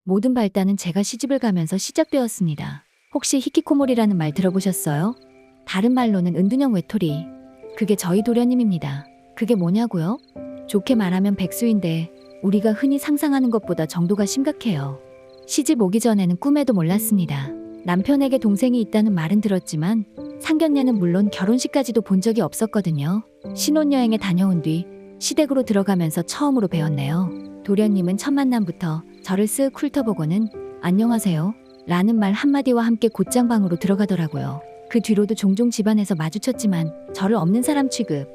모든 발단은 제가 시집을 가면서 시작되었습니다. 혹시 히키코모리라는 말 들어보셨어요? 다른 말로는 은둔형 외톨이. 그게 저희 도련님입니다. 그게 뭐냐고요? 좋게 말하면 백수인데 우리가 흔히 상상하는 것보다 정도가 심각해요. 시집 오기 전에는 꿈에도 몰랐습니다. 남편에게 동생이 있다는 말은 들었지만 상견례는 물론 결혼식까지도 본 적이 없었거든요. 신혼여행에 다녀온 뒤 시댁으로 들어가면서 처음으로 배웠네요. 도련님은 첫 만남부터 저를 쓱 훑어보고는 안녕하세요 라는 말 한마디와 함께 곧장 방으로 들어가더라고요. 그 뒤로도 종종 집안에서 마주쳤지만 저를 없는 사람 취급.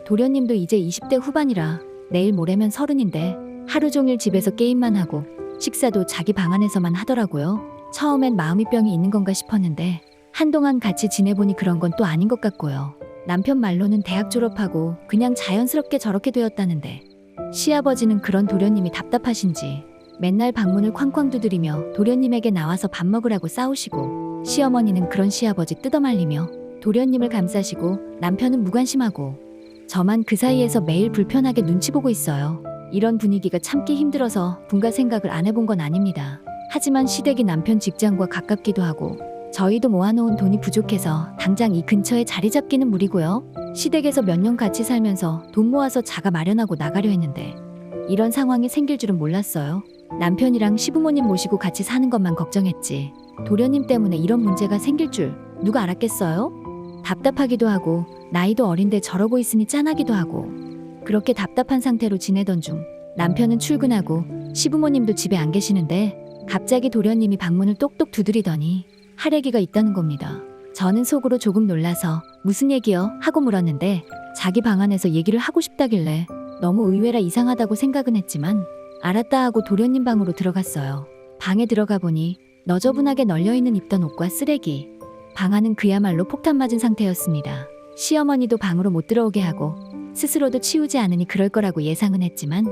도련님도 이제 20대 후반이라 내일 모레면 30인데 하루 종일 집에서 게임만 하고 식사도 자기 방 안에서만 하더라고요. 처음엔 마음이 병이 있는 건가 싶었는데 한동안 같이 지내보니 그런 건 또 아닌 것 같고요. 남편 말로는 대학 졸업하고 그냥 자연스럽게 저렇게 되었다는데 시아버지는 그런 도련님이 답답하신지 맨날 방문을 쾅쾅 두드리며 도련님에게 나와서 밥 먹으라고 싸우시고, 시어머니는 그런 시아버지 뜯어말리며 도련님을 감싸시고 남편은 무관심하고 저만 그 사이에서 매일 불편하게 눈치 보고 있어요. 이런 분위기가 참기 힘들어서 분가 생각을 안 해본 건 아닙니다. 하지만 시댁이 남편 직장과 가깝기도 하고 저희도 모아놓은 돈이 부족해서 당장 이 근처에 자리 잡기는 무리고요. 시댁에서 몇 년 같이 살면서 돈 모아서 자가 마련하고 나가려 했는데 이런 상황이 생길 줄은 몰랐어요. 남편이랑 시부모님 모시고 같이 사는 것만 걱정했지 도련님 때문에 이런 문제가 생길 줄 누가 알았겠어요? 답답하기도 하고 나이도 어린데 저러고 있으니 짠하기도 하고 그렇게 답답한 상태로 지내던 중 남편은 출근하고 시부모님도 집에 안 계시는데 갑자기 도련님이 방문을 똑똑 두드리더니 할애기가 있다는 겁니다. 저는 속으로 조금 놀라서 무슨 얘기요? 하고 물었는데 자기 방 안에서 얘기를 하고 싶다길래 너무 의외라 이상하다고 생각은 했지만 알았다 하고 도련님 방으로 들어갔어요. 방에 들어가 보니 너저분하게 널려있는 입던 옷과 쓰레기. 방 안은 그야말로 폭탄 맞은 상태였습니다. 시어머니도 방으로 못 들어오게 하고 스스로도 치우지 않으니 그럴 거라고 예상은 했지만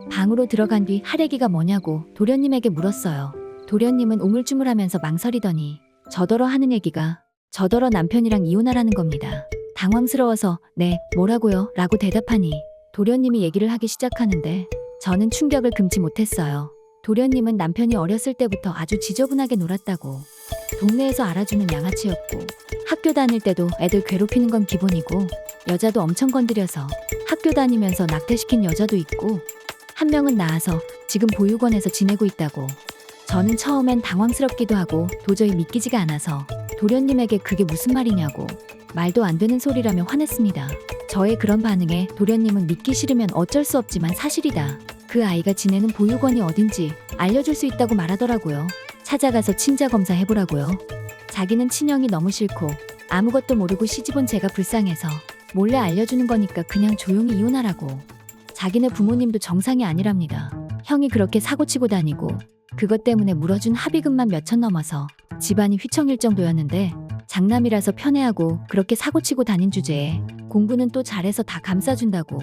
방으로 들어간 뒤 할애기가 뭐냐고 도련님에게 물었어요. 도련님은 우물쭈물하면서 망설이더니 저더러 하는 얘기가 저더러 남편이랑 이혼하라는 겁니다. 당황스러워서 네, 뭐라고요? 라고 대답하니 도련님이 얘기를 하기 시작하는데 저는 충격을 금치 못했어요. 도련님은 남편이 어렸을 때부터 아주 지저분하게 놀았다고, 동네에서 알아주는 양아치였고 학교 다닐 때도 애들 괴롭히는 건 기본이고 여자도 엄청 건드려서 학교 다니면서 낙태시킨 여자도 있고 한 명은 낳아서 지금 보육원에서 지내고 있다고. 저는 처음엔 당황스럽기도 하고 도저히 믿기지가 않아서 도련님에게 그게 무슨 말이냐고 말도 안 되는 소리라며 화냈습니다. 저의 그런 반응에 도련님은 믿기 싫으면 어쩔 수 없지만 사실이다. 그 아이가 지내는 보육원이 어딘지 알려줄 수 있다고 말하더라고요. 찾아가서 친자 검사해보라고요. 자기는 친형이 너무 싫고 아무것도 모르고 시집온 제가 불쌍해서 몰래 알려주는 거니까 그냥 조용히 이혼하라고. 자기네 부모님도 정상이 아니랍니다. 형이 그렇게 사고치고 다니고 그것 때문에 물어준 합의금만 몇천 넘어서 집안이 휘청일 정도였는데 장남이라서 편애하고 그렇게 사고치고 다닌 주제에 공부는 또 잘해서 다 감싸준다고.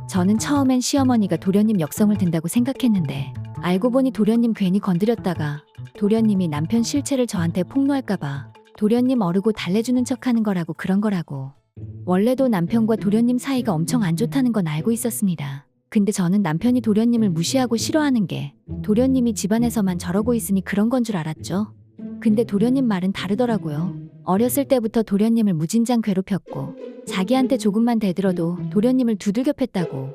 저는 처음엔 시어머니가 도련님 역성을 든다고 생각했는데 알고 보니 도련님 괜히 건드렸다가 도련님이 남편 실체를 저한테 폭로할까봐 도련님 어르고 달래주는 척하는 거라고 그런 거라고. 원래도 남편과 도련님 사이가 엄청 안 좋다는 건 알고 있었습니다. 근데 저는 남편이 도련님을 무시하고 싫어하는 게 도련님이 집안에서만 저러고 있으니 그런 건 줄 알았죠. 근데 도련님 말은 다르더라고요. 어렸을 때부터 도련님을 무진장 괴롭혔고 자기한테 조금만 대들어도 도련님을 두들겨 팼다고.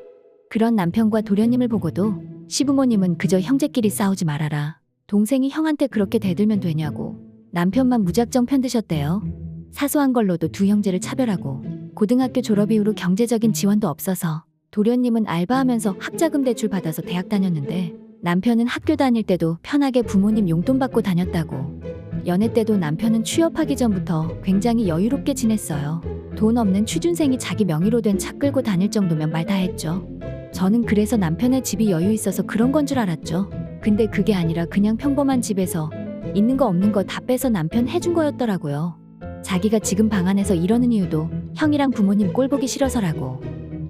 그런 남편과 도련님을 보고도 시부모님은 그저 형제끼리 싸우지 말아라, 동생이 형한테 그렇게 대들면 되냐고 남편만 무작정 편드셨대요. 사소한 걸로도 두 형제를 차별하고 고등학교 졸업 이후로 경제적인 지원도 없어서 도련님은 알바하면서 학자금 대출 받아서 대학 다녔는데 남편은 학교 다닐 때도 편하게 부모님 용돈 받고 다녔다고. 연애 때도 남편은 취업하기 전부터 굉장히 여유롭게 지냈어요. 돈 없는 취준생이 자기 명의로 된 차 끌고 다닐 정도면 말 다 했죠. 저는 그래서 남편의 집이 여유 있어서 그런 건 줄 알았죠. 근데 그게 아니라 그냥 평범한 집에서 있는 거 없는 거 다 빼서 남편 해준 거였더라고요. 자기가 지금 방 안에서 이러는 이유도 형이랑 부모님 꼴 보기 싫어서라고.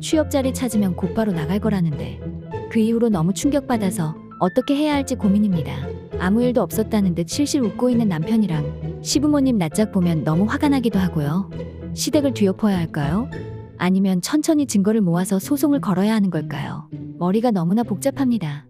취업 자리 찾으면 곧바로 나갈 거라는데 그 이후로 너무 충격받아서 어떻게 해야 할지 고민입니다. 아무 일도 없었다는 듯 실실 웃고 있는 남편이랑 시부모님 낯짝 보면 너무 화가 나기도 하고요. 시댁을 뒤엎어야 할까요? 아니면 천천히 증거를 모아서 소송을 걸어야 하는 걸까요? 머리가 너무나 복잡합니다.